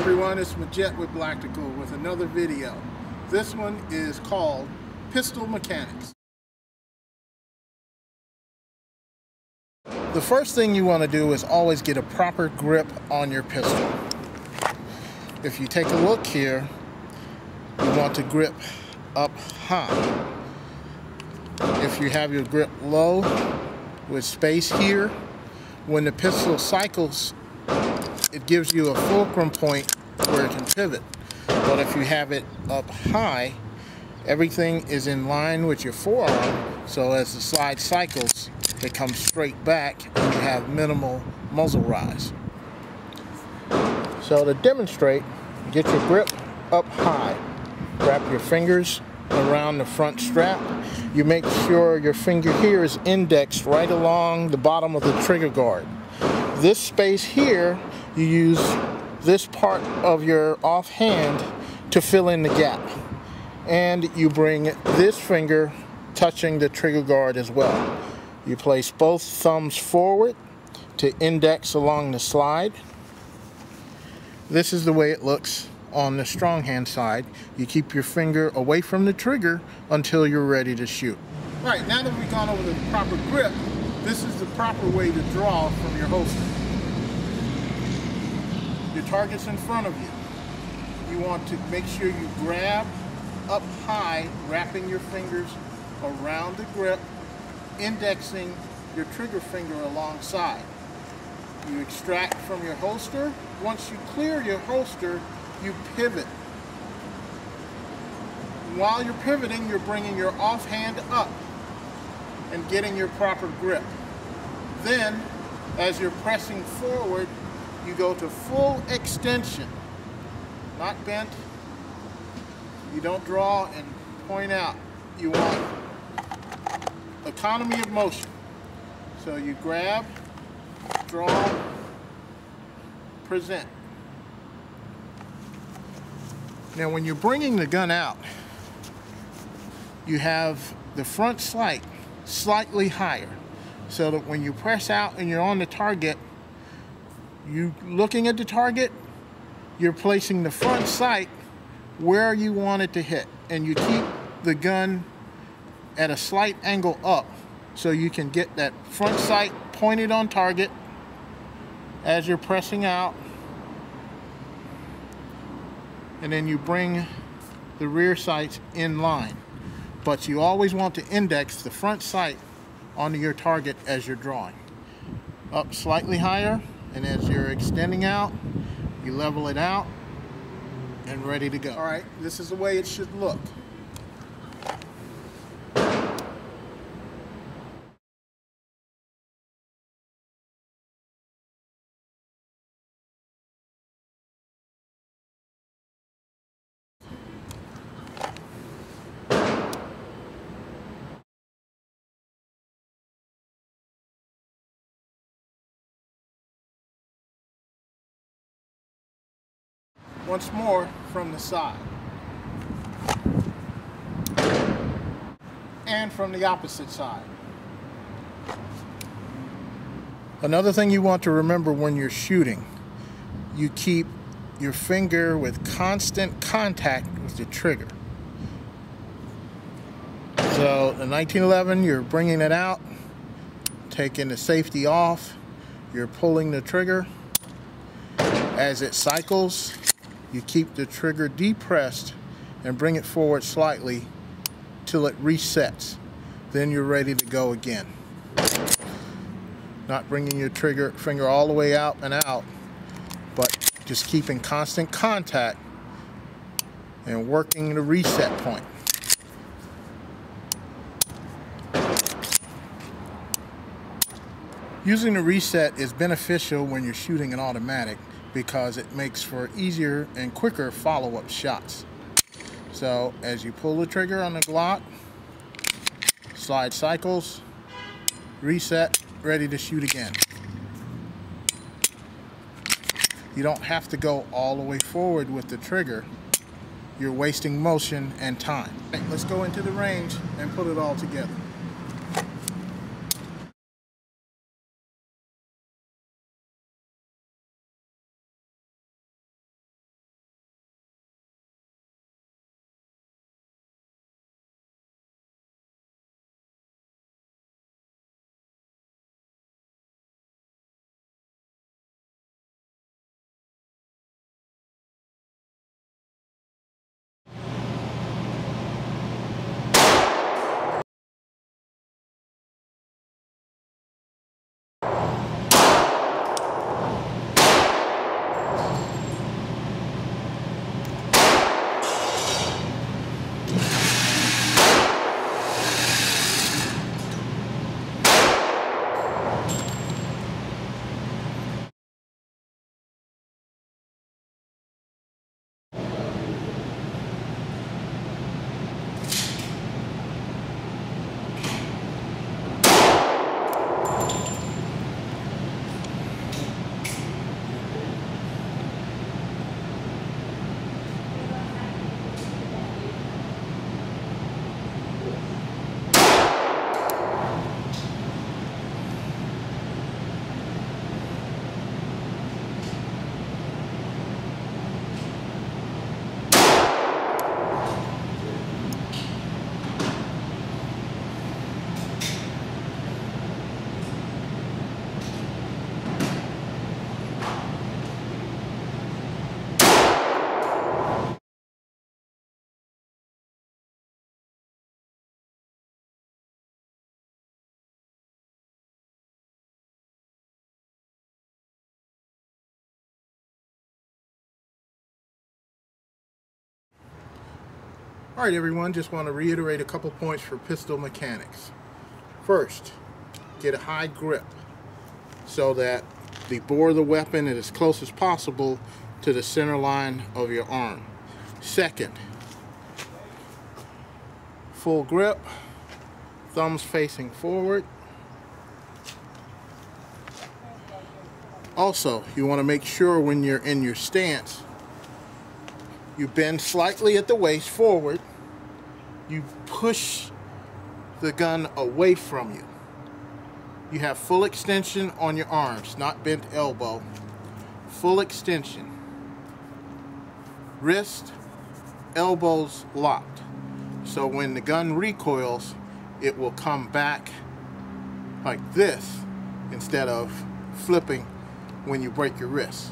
everyone, it's Majet with Blactical with another video. This one is called Pistol Mechanics. The first thing you want to do is always get a proper grip on your pistol. If you take a look here, you want to grip up high. If you have your grip low with space here, when the pistol cycles, it gives you a fulcrum point where it can pivot. But if you have it up high, everything is in line with your forearm, so as the slide cycles, it comes straight back and you have minimal muzzle rise. So to demonstrate, get your grip up high. Wrap your fingers around the front strap. You make sure your finger here is indexed right along the bottom of the trigger guard. This space here, you use this part of your offhand to fill in the gap. And you bring this finger touching the trigger guard as well. You place both thumbs forward to index along the slide. This is the way it looks on the strong hand side. You keep your finger away from the trigger until you're ready to shoot. Right, now that we've gone over the proper grip, this is the proper way to draw from your holster. Your target's in front of you. You want to make sure you grab up high, wrapping your fingers around the grip, indexing your trigger finger alongside. You extract from your holster. Once you clear your holster, you pivot. While you're pivoting, you're bringing your offhand up and getting your proper grip. Then, as you're pressing forward, you go to full extension, not bent. You don't draw and point out. You want economy of motion. So you grab, draw, present. Now when you're bringing the gun out, you have the front sight slightly higher, so that when you press out and you're on the target, you looking at the target, you're placing the front sight where you want it to hit, and you keep the gun at a slight angle up so you can get that front sight pointed on target as you're pressing out, and then you bring the rear sights in line. But you always want to index the front sight onto your target as you're drawing. Up slightly higher, and as you're extending out, you level it out and ready to go. All right, this is the way it should look. Once more from the side. And from the opposite side. Another thing you want to remember when you're shooting, you keep your finger with constant contact with the trigger. So in 1911, you're bringing it out, taking the safety off, you're pulling the trigger. As it cycles, you keep the trigger depressed and bring it forward slightly till it resets. Then you're ready to go again. Not bringing your trigger finger all the way out and out, but just keeping constant contact and working the reset point. Using the reset is beneficial when you're shooting an automatic, because it makes for easier and quicker follow-up shots. So as you pull the trigger on the Glock, slide cycles, reset, ready to shoot again. You don't have to go all the way forward with the trigger. You're wasting motion and time. Let's go into the range and put it all together. Alright everyone, just want to reiterate a couple points for pistol mechanics. First, get a high grip so that the bore of the weapon is as close as possible to the center line of your arm. Second, full grip, thumbs facing forward. Also, you want to make sure when you're in your stance, you bend slightly at the waist forward. You push the gun away from you. You have full extension on your arms, not bent elbow. Full extension. Wrist, elbows locked. So when the gun recoils, it will come back like this instead of flipping when you break your wrist.